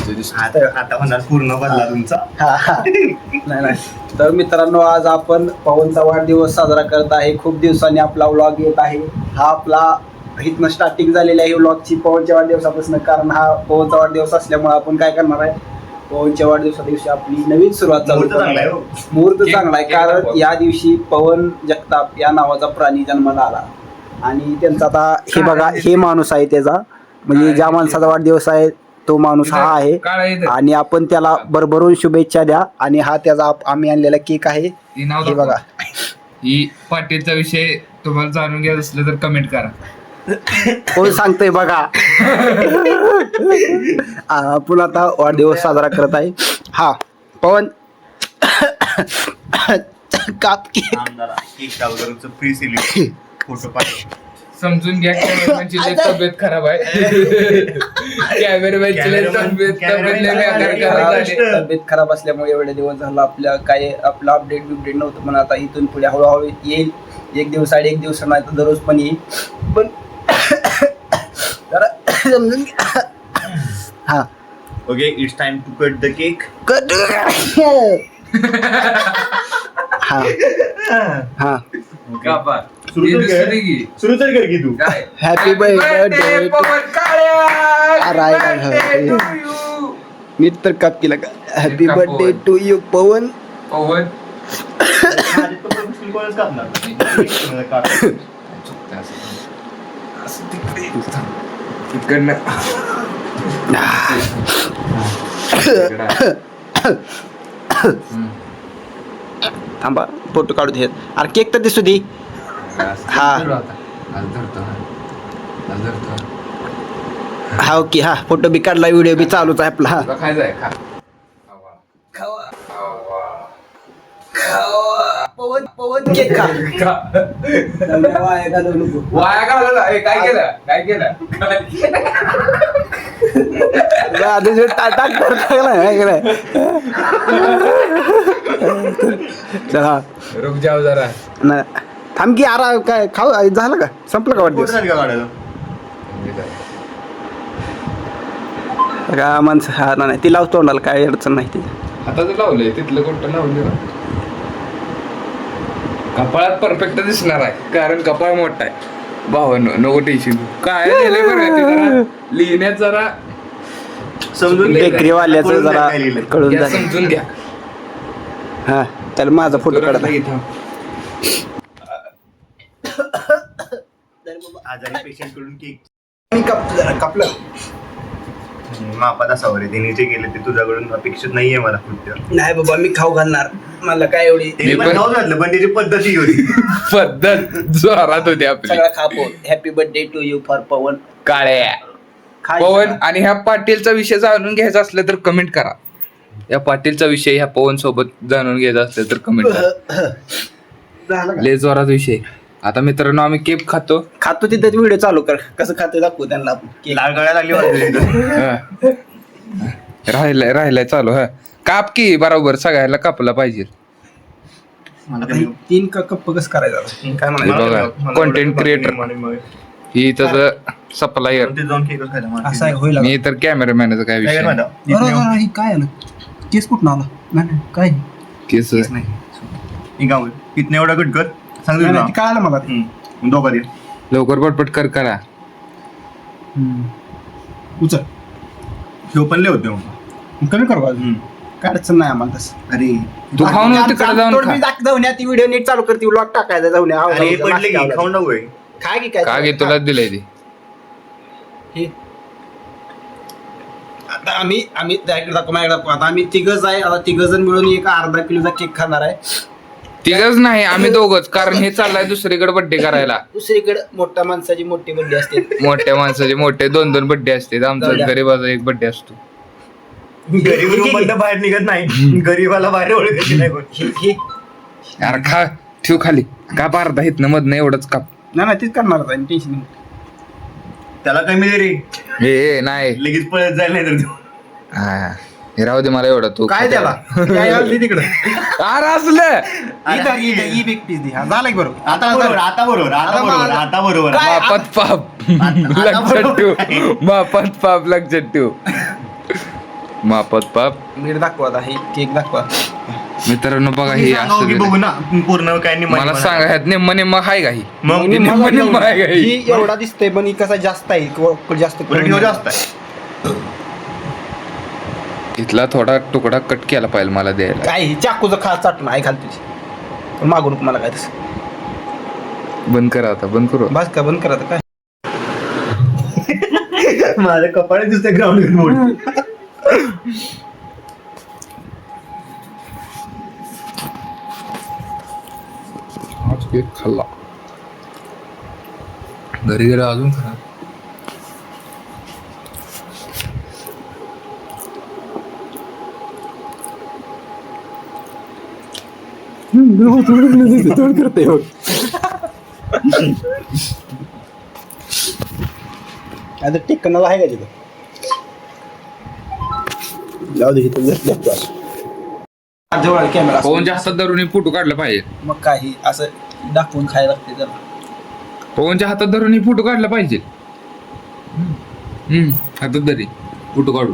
आता होणार पूर्ण बदला तुमचा. नाही. तर मित्रांनो, आज आपण पवनचा वाढदिवस साजरा करत आहे. खूप दिवसांनी आपला व्लॉग येत आहे. हा आपला इथनं स्टार्टिंग झालेली आहे व्लॉगची पवनच्या वाढदिवसापासून. कारण हा पवनचा वाढदिवस असल्यामुळे आपण काय करणार आहे, पवनच्या वाढदिवसा दिवशी आपली नवीन सुरुवात चालू करणार आहे. मुहूर्त चांगला आहे, कारण या दिवशी पवन जगताप या नावाचा प्राणी जन्माला आला. आणि त्यांचा आता हे बघा, हे माणूस आहे त्याचा, म्हणजे ज्या माणसाचा वाढदिवस आहे तो माणूस हा आहे. आणि आपण त्याला भरभरून शुभेच्छा द्या. आणि हा त्याचा आम्ही आणलेला केक आहे, हे बघा. ही पाटीलचा विषय तुम्हाला जाणून घ्यायचं असलं तर कमेंट करा. कोण सांगतोय बघा. आपण आता वाढदिवस साजरा करत आहे. हा पवन काप केक फ्री सिलेक्ट फोटो पाठव. समजून घ्या, कॅमेरामॅनची लय तब्येत खराब आहे. कॅमेरामॅनची लय तब्येत खराब असल्यामुळे एवढे दिवस झाला आपलं अपडेट नव्हतं. पण आता इथून पुढे हळूहळू येईल. एक दिवस नाही तर दररोज पण येईल. पण जरा समजून घ्या. हा okay, it's time to cut the cake. हा हा सुरू तर कर की तू. हॅपी बर्थडे मी तर काप केला का. हॅपी बर्थडे टू यू पवन. थांबा, फोटो काढू दे. अरे केक तर दिसू दे. हा ओके. हा फोटो बी काढला, व्हिडिओ बी चालूच आहे आपला. पवन केक खा. वाया काय केलं चला रुक जाऊ जरा. नाही थांब की. आरा काय खाऊ झालं का, संपलं का वाटतं का माणसं. हा नाही ती लावतो तोंडाला, काय अडचण नाही ती. हाताचं लावलंय तिथलं कोणतं लावलं. कपाळात परफेक्ट दिसणार आहे, कारण कपाळ मोठा आहे. भावांनो नको टेन्शन. काय झालंय बरं, लिहिण्यात जरा समजून बेकरीवाल्याचं जरा कळून घ्या, झालं. समजून घ्या. हा त्याला माझा फोटो काढला. आजारी पेशंट कडून केक कापलं. मापात असावर त्यांनी जे गेले ते तुझ्याकडून अपेक्षित नाहीये मला कृत्य. नाही बाबा, मी खाऊ घालणार. मला काय एवढी खाऊ घातलं, पण त्याची पद्धती होती. पद्धत जोरात होती आपली. सगळा खापो. Happy birthday to you for Pawan. काळ्या पवन. आणि ह्या पाटीलचा विषय जाणून घ्यायचा असलं तर कमेंट करा. या पाटीलचा विषय ह्या पवन सोबत जाणून घ्यायचा असलं तर कमेंट करा. लय जोरात विषय. आता मित्रांनो, आम्ही केक खातो तिथे व्हिडिओ चालू कर. कसं खातो दाखवू त्यांना. लाल गळ्या लागली. राहिलाय चालू. हा काप की बरोबर, सगळ्याला कापला पाहिजे. 3 कप कसं करायचं काय म्हणायचं. कंटेंट क्रिएटर ही त्याचं सप्लायर. असं आहे होईल. मी तर कॅमेरामॅनचा काय विषय काय आलं. केस कुठं आला. नाही काय केस इथनं एवढा कट कर. सांग कळालं मला. दोघा दे लवकर पटपट करा. उचल. हे पण लय होते कमी करू काय अडचण नाही आम्हाला तसं. अरे तू खाऊन तिकडे जाऊन ती व्हिडिओ नीट चालू करते. व्लॉग टाकायचा जाऊन पडले की खाऊन टाकू. काय की काय का घे तुलाच दिलंय ती. आता आम्ही आता आम्ही तिघच आहे. आता तिघ जण मिळून एक अर्धा किलोचा केक खाणार आहे. तिघच नाही, आम्ही दोघच. कारण हे चाललाय दुसरीकडे बड्डे करायला. दुसरीकडे मोठ्या माणसाची मोठी बड्डे असते. मोठ्या माणसाचे मोठे 2-2 बड्डे असते. आमचा गरीबाचा एक बड्डे असतो. गरीब रूम बाहेर निघत नाही. गरीबाला बाहेर ओळखायची नाही. यार खा, ठेव खाली. का अर्धा हितनं मधनं एवढंच काप. नाही तीच करणार आहे. टेन्शन त्याला कमी दे रे. हे नाही लगेच पळत जायला नाही तर. हा हे राहू दे मला एवढं. तू काय त्याला तिकडे असलं झालं बरोबर. आता बरोबर मापात पाप लक्षात ठेव. मापात पाप लक्षात ठेव. मापात पाप. मीठ दाखवा आता, हे केक दाखवा. मित्रांनो बघा तुम्ही हे सांगावं की असं बघू ना पूर्ण काय नाही मला सांगा ह्यात निम्म निम्म आहे का ही? मग आणि निम्म मला निम्म आहे का ही? ही एवढा दिसतंय पण ही कसा जास्त आहे जास्त उलट ह्यो जास्त आहे. इथला थोडा तुकडा कट केला पाहिजे मला द्यायला. काय ही चाकूचं खा चाटून आहे खाली तुझी, पण मागू नको मला काय तसं. बंद करा आता, बंद करू. बस का बंद करा आता काय. माझं कपाळ दिसतंय ग्राउंड मोड. आज केक खाल्ला. घरी गेला अजून खा. करते आता टिकणाला आहे का तिथं? जाऊ दे इथं जवळ कॅमेरा पवनच्या हातात धरून फोटो काढला पाहिजे. मग काही असं दाखवून खायला लागते त्याला. पवनच्या हातात धरून फोटो काढला पाहिजे. हातात धरी फोटो काढू.